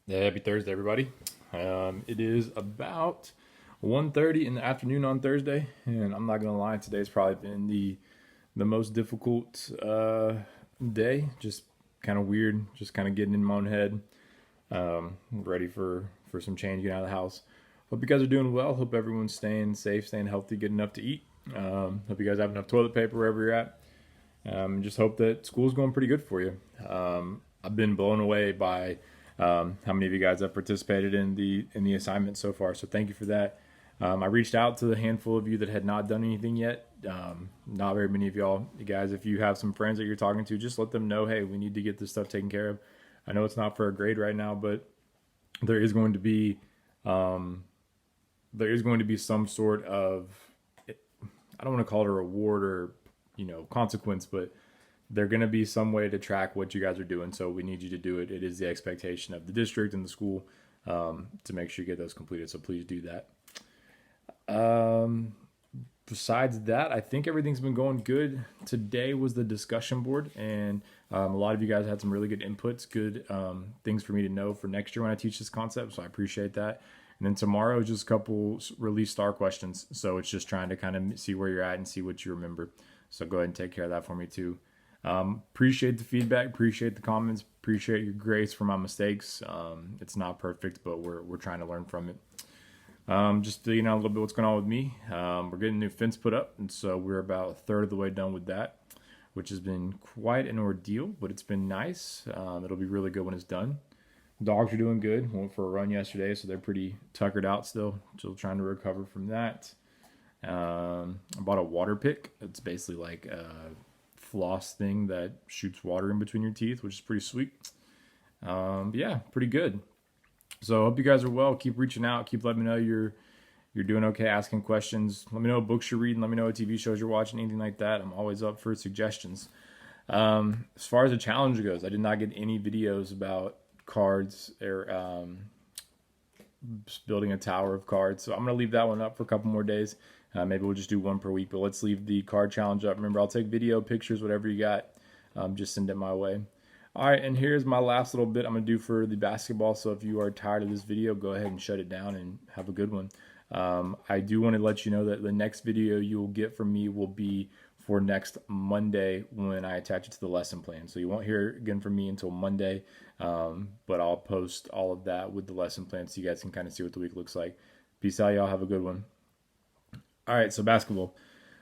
Yeah, happy Thursday, everybody. It is about 1:30 in the afternoon on Thursday, and I'm not gonna lie, today's probably been the most difficult day. Just kind of weird, just kind of getting in my own head. Ready for some change, getting out of the house. Hope you guys are doing well. Hope everyone's staying safe, staying healthy, good enough to eat. Hope you guys have enough toilet paper wherever you're at. Just hope that school's going pretty good for you. I've been blown away by how many of you guys have participated in the assignment so far. So thank you for that. I reached out to the handful of you that had not done anything yet. Not very many of y'all, you guys. If you have some friends that you're talking to, just let them know, hey, we need to get this stuff taken care of. I know it's not for a grade right now, but there is going to be um, there is going to be some sort of, I don't want to call it a reward or consequence, but they're going to be some way to track what you guys are doing. So we need you to do it. It is the expectation of the district and the school to make sure you get those completed. So please do that. Um, Besides that, I think everything's been going good. Today was the discussion board, and a lot of you guys had some really good inputs, good things for me to know for next year when I teach this concept. So I appreciate that. And then tomorrow is just a couple release star questions. So it's just trying to kind of see where you're at and see what you remember. So go ahead and take care of that for me too. Appreciate the feedback, appreciate the comments, appreciate your grace for my mistakes. It's not perfect, but we're trying to learn from it. Just to, a little bit what's going on with me. We're getting a new fence put up, and so we're about a third of the way done with that, which has been quite an ordeal, but it's been nice. It'll be really good when it's done. Dogs are doing good. Went for a run yesterday, so they're pretty tuckered out still trying to recover from that. I bought a water pick. It's basically like a floss thing that shoots water in between your teeth, which is pretty sweet. But yeah, pretty good. So I hope you guys are well. Keep reaching out. Keep letting me know you're doing okay, asking questions. Let me know what books you're reading. Let me know what TV shows you're watching, anything like that. I'm always up for suggestions. As far as the challenge goes, I did not get any videos about cards or building a tower of cards. So I'm going to leave that one up for a couple more days. Maybe we'll just do one per week, but let's leave the card challenge up. Remember, I'll take video, pictures, whatever you got. Just send it my way. All right, and here's my last little bit I'm going to do for the basketball. So if you are tired of this video, go ahead and shut it down and have a good one. I do want to let you know that the next video you will get from me will be for next Monday when I attach it to the lesson plan. So you won't hear again from me until Monday, but I'll post all of that with the lesson plan so you guys can kind of see what the week looks like. Peace out, y'all. Have a good one. All right, so basketball.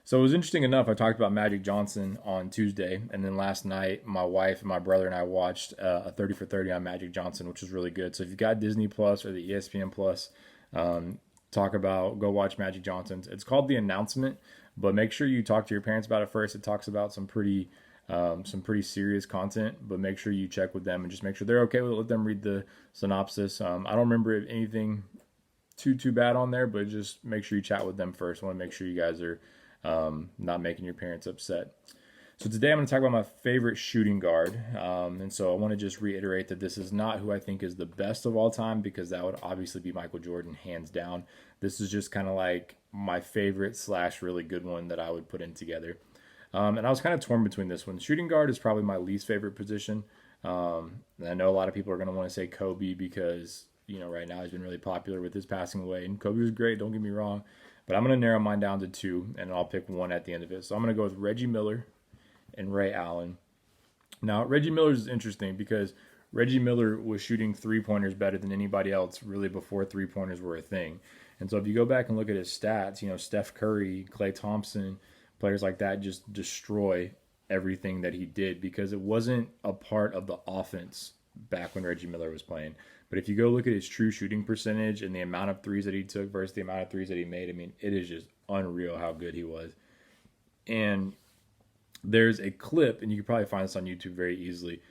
So it was interesting enough. I talked about Magic Johnson on Tuesday, and then last night my wife and my brother and I watched a 30 for 30 on Magic Johnson, which was really good. So if you got Disney Plus or the ESPN Plus, go watch Magic Johnson. It's called The Announcement, but make sure you talk to your parents about it first. It talks about some pretty serious content, but make sure you check with them and just make sure they're okay with it. Let them read the synopsis. I don't remember anything too bad on there, but just make sure you chat with them first. I want to make sure you guys are not making your parents upset. So today I'm going to talk about my favorite shooting guard, and so I want to just reiterate that this is not who I think is the best of all time because that would obviously be Michael Jordan hands down. This is just kind of like my favorite slash really good one that I would put in together. And I was kind of torn between this one. Shooting guard is probably my least favorite position. And I know a lot of people are going to want to say Kobe because right now he's been really popular with his passing away, and Kobe was great. Don't get me wrong, but I'm going to narrow mine down to two, and I'll pick one at the end of it. So I'm going to go with Reggie Miller and Ray Allen. Now Reggie Miller is interesting because Reggie Miller was shooting 3-pointers better than anybody else really before 3-pointers were a thing. And so if you go back and look at his stats, Steph Curry, Klay Thompson, players like that just destroy everything that he did because it wasn't a part of the offense back when Reggie Miller was playing. But if you go look at his true shooting percentage and the amount of threes that he took versus the amount of threes that he made, I mean, it is just unreal how good he was. And there's a clip, and you can probably find this on YouTube very easily.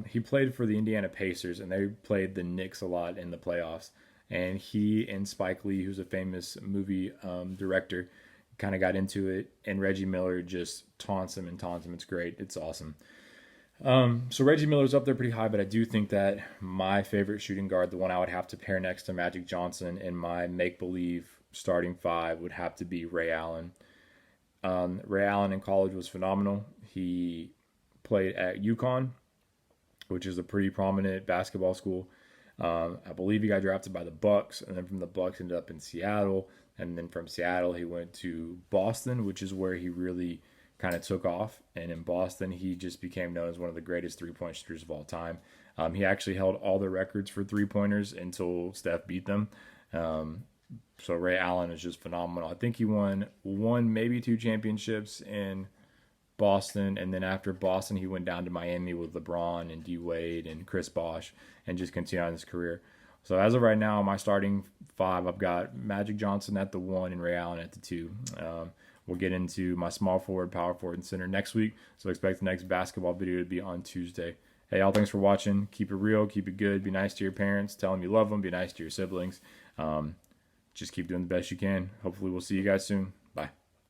He played for the Indiana Pacers, and they played the Knicks a lot in the playoffs. And he and Spike Lee, who's a famous movie director, kind of got into it. And Reggie Miller just taunts him and taunts him. It's great. It's awesome. So Reggie Miller's up there pretty high, but I do think that my favorite shooting guard, the one I would have to pair next to Magic Johnson in my make-believe starting five, would have to be Ray Allen. Ray Allen in college was phenomenal. He played at UConn, which is a pretty prominent basketball school. I believe he got drafted by the Bucks, and then from the Bucks ended up in Seattle, and then from Seattle he went to Boston, which is where he really kind of took off. And in Boston, he just became known as one of the greatest three-point shooters of all time. He actually held all the records for three-pointers until Steph beat them. So Ray Allen is just phenomenal. I think he won one, maybe two championships in Boston, and then after Boston, he went down to Miami with LeBron and D Wade and Chris Bosh, and just continued on his career. So as of right now, my starting five, I've got Magic Johnson at the 1 and Ray Allen at the 2. We'll get into my small forward, power forward, and center next week. So expect the next basketball video to be on Tuesday. Hey, y'all, thanks for watching. Keep it real, keep it good. Be nice to your parents. Tell them you love them. Be nice to your siblings. Just keep doing the best you can. Hopefully, we'll see you guys soon.